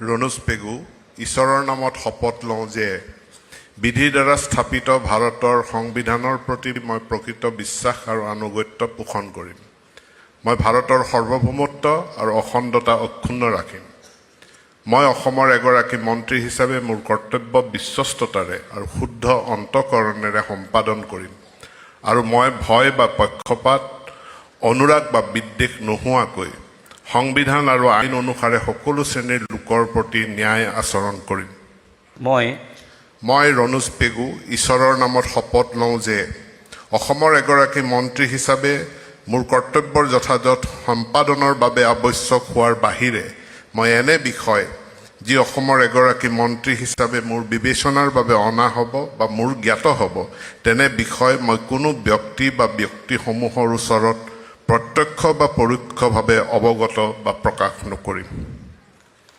ৰণোজ পেগু ঈশ্বৰৰ নামত শপত লওঁ যে বিধিৰ দ্বাৰা স্থাপিত ভাৰতৰ সংবিধানৰ প্ৰতি মই প্ৰকৃত বিশ্বাস আৰু আনুগত্য পোষণ কৰিম। মই ভাৰতৰ সাৰ্বভৌমত্ব আৰু অখণ্ডতা অক্ষুণ্ণ ৰাখিম। মই অসমৰ এগৰাকী মন্ত্ৰী হিচাপে মোৰ কৰ্তব্য বিশ্বস্ততাৰে আৰু শুদ্ধ অন্তঃকৰণেৰে সম্পাদন কৰিম আৰু মই ভয় বা পক্ষপাত অনুৰাগ বা বিদ্বেষ নোহোৱাকৈ সংবিধান আৰু আইন অনুসাৰে সকলো শ্ৰেণীৰ লোকৰ প্ৰতি ন্যায় আচৰণ কৰিম। মই ৰণোজ পেগু ঈশ্বৰৰ নামত শপত লওঁ যে অসমৰ এগৰাকী মন্ত্ৰী হিচাপে মোৰ কৰ্তব্যৰ যথাযথ সম্পাদনৰ বাবে আৱশ্যক হোৱাৰ বাহিৰে মই এনে বিষয় যি অসমৰ এগৰাকী মন্ত্ৰী হিচাপে মোৰ বিবেচনাৰ বাবে অনা হ'ব বা মোৰ জ্ঞাত হ'ব তেনে বিষয় মই কোনো ব্যক্তি বা ব্যক্তিসমূহৰ ওচৰত প্ৰত্যক্ষ বা পৰোক্ষভাৱে অৱগত বা প্ৰকাশ নকৰিম।